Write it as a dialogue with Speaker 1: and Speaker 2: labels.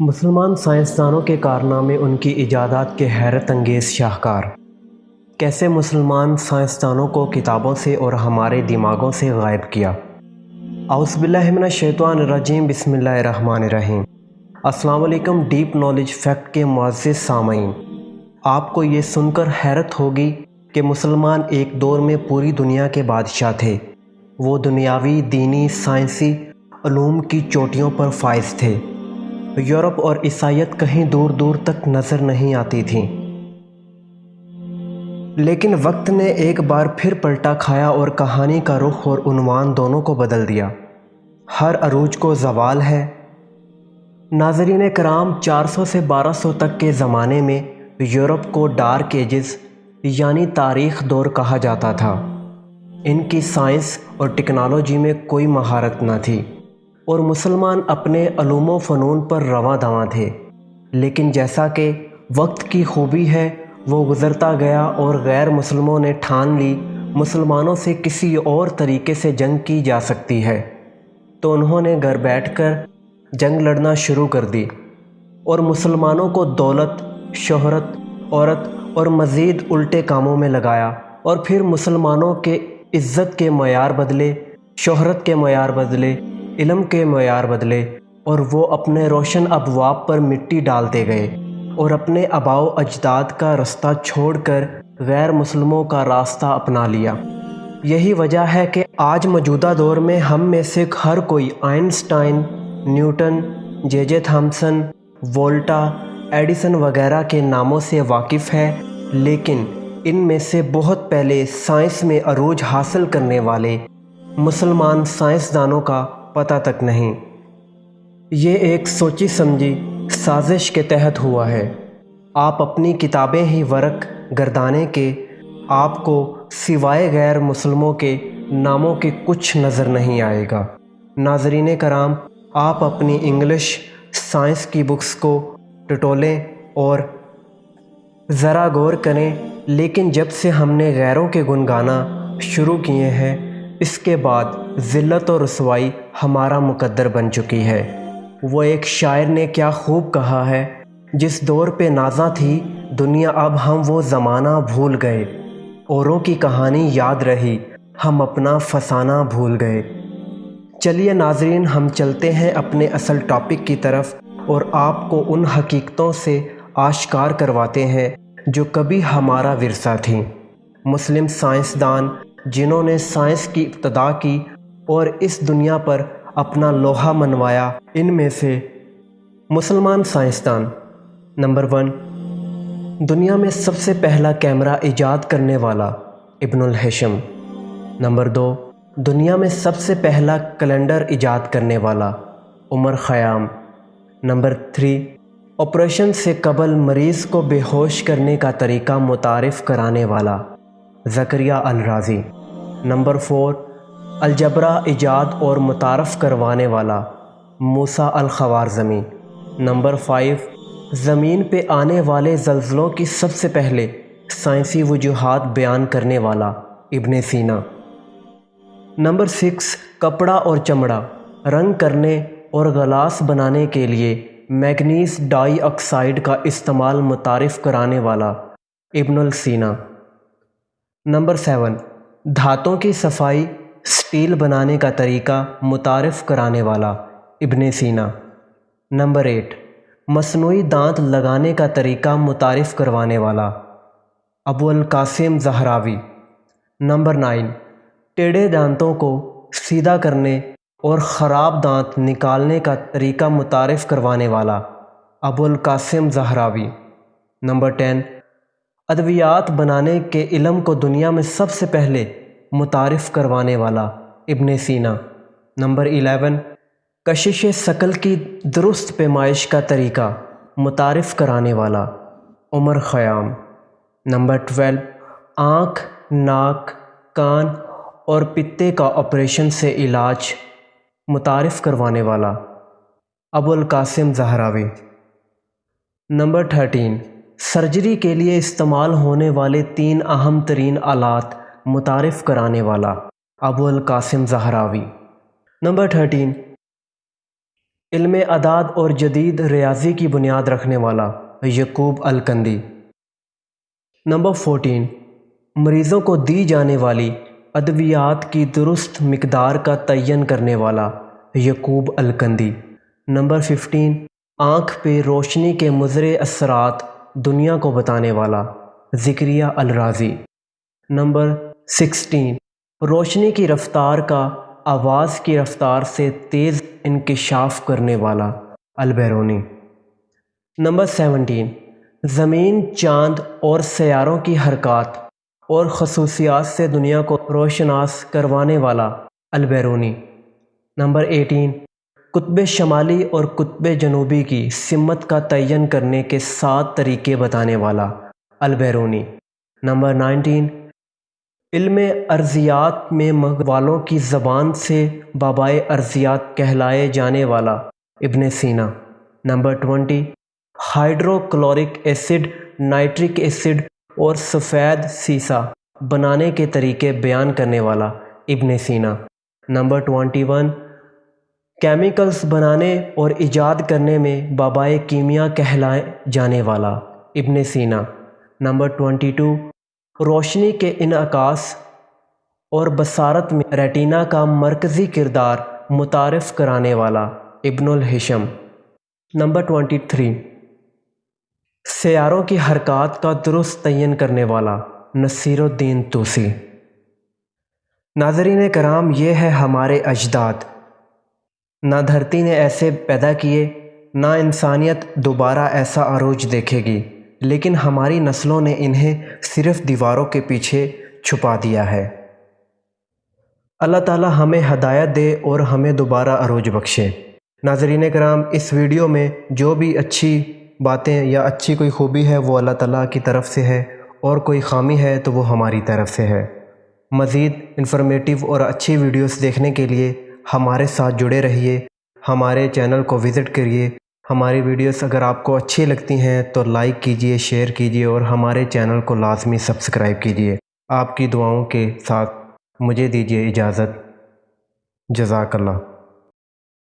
Speaker 1: مسلمان سائنسدانوں کے کارنامے ان کی ایجادات کے حیرت انگیز شاہکار۔ کیسے مسلمان سائنسدانوں کو کتابوں سے اور ہمارے دماغوں سے غائب کیا۔ اعوذ باللہ من الشیطان الرجیم، بسم اللہ الرحمن الرحیم۔ السلام علیکم ڈیپ نالج فیکٹ کے معزز سامعین، آپ کو یہ سن کر حیرت ہوگی کہ مسلمان ایک دور میں پوری دنیا کے بادشاہ تھے۔ وہ دنیاوی، دینی، سائنسی علوم کی چوٹیوں پر فائز تھے۔ یورپ اور عیسائیت کہیں دور دور تک نظر نہیں آتی تھیں، لیکن وقت نے ایک بار پھر پلٹا کھایا اور کہانی کا رخ اور عنوان دونوں کو بدل دیا۔ ہر عروج کو زوال ہے۔ ناظرین کرام، 400 سے 1200 تک کے زمانے میں یورپ کو ڈارک ایجز یعنی تاریخ دور کہا جاتا تھا۔ ان کی سائنس اور ٹیکنالوجی میں کوئی مہارت نہ تھی اور مسلمان اپنے علوم و فنون پر رواں دواں تھے، لیکن جیسا کہ وقت کی خوبی ہے وہ گزرتا گیا اور غیر مسلموں نے ٹھان لی مسلمانوں سے کسی اور طریقے سے جنگ کی جا سکتی ہے، تو انہوں نے گھر بیٹھ کر جنگ لڑنا شروع کر دی اور مسلمانوں کو دولت، شہرت، عورت اور مزید الٹے کاموں میں لگایا، اور پھر مسلمانوں کے عزت کے معیار بدلے، شہرت کے معیار بدلے، علم کے معیار بدلے، اور وہ اپنے روشن ابواب پر مٹی ڈالتے گئے اور اپنے آباء و اجداد کا رستہ چھوڑ کر غیر مسلموں کا راستہ اپنا لیا۔ یہی وجہ ہے کہ آج موجودہ دور میں ہم میں سے ہر کوئی آئنسٹائن، نیوٹن، جے جے تھامسن، وولٹا، ایڈیسن وغیرہ کے ناموں سے واقف ہے، لیکن ان میں سے بہت پہلے سائنس میں عروج حاصل کرنے والے مسلمان سائنسدانوں کا پتہ تک نہیں۔ یہ ایک سوچی سمجھی سازش کے تحت ہوا ہے۔ آپ اپنی کتابیں ہی ورق گردانے کے آپ کو سوائے غیر مسلموں کے ناموں کے کچھ نظر نہیں آئے گا۔ ناظرین کرام، آپ اپنی انگلش سائنس کی بکس کو ٹٹولیں اور ذرا غور کریں، لیکن جب سے ہم نے غیروں کے گن گانا شروع کیے ہیں، اس کے بعد ذلت و رسوائی ہمارا مقدر بن چکی ہے۔ وہ ایک شاعر نے کیا خوب کہا ہے، جس دور پہ نازاں تھی دنیا اب ہم وہ زمانہ بھول گئے، اوروں کی کہانی یاد رہی ہم اپنا فسانہ بھول گئے۔ چلیے ناظرین، ہم چلتے ہیں اپنے اصل ٹاپک کی طرف اور آپ کو ان حقیقتوں سے آشکار کرواتے ہیں جو کبھی ہمارا ورثہ تھیں۔ مسلم سائنسدان جنہوں نے سائنس کی ابتدا کی اور اس دنیا پر اپنا لوہا منوایا، ان میں سے مسلمان سائنسدان: نمبر 1، دنیا میں سب سے پہلا کیمرہ ایجاد کرنے والا ابن الہیثم۔ نمبر 2، دنیا میں سب سے پہلا کیلنڈر ایجاد کرنے والا عمر خیام۔ نمبر 3، آپریشن سے قبل مریض کو بے ہوش کرنے کا طریقہ متعارف کرانے والا زکریا الرازی۔ نمبر 4، الجبرا ایجاد اور متعارف کروانے والا موسیٰ الخوارزمی۔ نمبر 5، زمین پہ آنے والے زلزلوں کی سب سے پہلے سائنسی وجوہات بیان کرنے والا ابن سینا۔ نمبر 6، کپڑا اور چمڑا رنگ کرنے اور غلاس بنانے کے لیے مینگنیز ڈائی آکسائڈ کا استعمال متعارف کرانے والا ابن السینا۔ نمبر 7، دھاتوں کی صفائی، سٹیل بنانے کا طریقہ متعارف کرانے والا ابن سینا۔ نمبر 8، مصنوعی دانت لگانے کا طریقہ متعارف کروانے والا ابو القاسم زہراوی۔ نمبر 9، ٹیڑھے دانتوں کو سیدھا کرنے اور خراب دانت نکالنے کا طریقہ متعارف کروانے والا ابو القاسم زہراوی۔ نمبر 10، ادویات بنانے کے علم کو دنیا میں سب سے پہلے متعارف کروانے والا ابن سینا۔ نمبر 11، کشش ثقل کی درست پیمائش کا طریقہ متعارف کرانے والا عمر خیام۔ نمبر 12، آنکھ، ناک، کان اور پتے کا آپریشن سے علاج متعارف کروانے والا ابو القاسم زہراوی۔ نمبر 13، سرجری کے لیے استعمال ہونے والے 3 اہم ترین آلات متعارف کرانے والا ابو القاسم زہراوی۔ نمبر 13، علم اعداد اور جدید ریاضی کی بنیاد رکھنے والا یعقوب الکندی۔ نمبر 14، مریضوں کو دی جانے والی ادویات کی درست مقدار کا تعین کرنے والا یعقوب الکندی۔ نمبر 15، آنکھ پہ روشنی کے مضر اثرات دنیا کو بتانے والا ذکریہ الرازی۔ نمبر 16، روشنی کی رفتار کا آواز کی رفتار سے تیز انکشاف کرنے والا البیرونی۔ نمبر 17، زمین، چاند اور سیاروں کی حرکات اور خصوصیات سے دنیا کو روشناس کروانے والا البیرونی۔ نمبر 18، قطب شمالی اور قطب جنوبی کی سمت کا تعین کرنے کے 7 طریقے بتانے والا البیرونی۔ نمبر 19، علم ارضیات میں مغرب والوں کی زبان سے بابائے ارضیات کہلائے جانے والا Ibn Sina. Number 20، hydrochloric acid, nitric acid اور سفید سیسا بنانے کے طریقے بیان کرنے والا ابن سینا۔ نمبر 21، کیمیکلز بنانے اور ایجاد کرنے میں بابائے کیمیا کہلائے جانے والا ابن سینا۔ نمبر 22، روشنی کے انعکاس اور بصارت میں ریٹینا کا مرکزی کردار متعارف کرانے والا ابن الہشم۔ نمبر 23، سیاروں کی حرکات کا درست تعین کرنے والا نصیر الدین طوسی۔ ناظرین کرام، یہ ہے ہمارے اجداد۔ نہ دھرتی نے ایسے پیدا کیے، نہ انسانیت دوبارہ ایسا عروج دیکھے گی، لیکن ہماری نسلوں نے انہیں صرف دیواروں کے پیچھے چھپا دیا ہے۔ اللہ تعالی ہمیں ہدایت دے اور ہمیں دوبارہ عروج بخشے۔ ناظرین کرام، اس ویڈیو میں جو بھی اچھی باتیں یا اچھی کوئی خوبی ہے وہ اللہ تعالیٰ کی طرف سے ہے، اور کوئی خامی ہے تو وہ ہماری طرف سے ہے۔ مزید انفارمیٹیو اور اچھی ویڈیوز دیکھنے کے لیے ہمارے ساتھ جڑے رہیے، ہمارے چینل کو وزٹ کریے۔ ہماری ویڈیوز اگر آپ کو اچھی لگتی ہیں تو لائک کیجئے، شیئر کیجئے اور ہمارے چینل کو لازمی سبسکرائب کیجئے۔ آپ کی دعاؤں کے ساتھ مجھے دیجئے اجازت۔ جزاک اللہ۔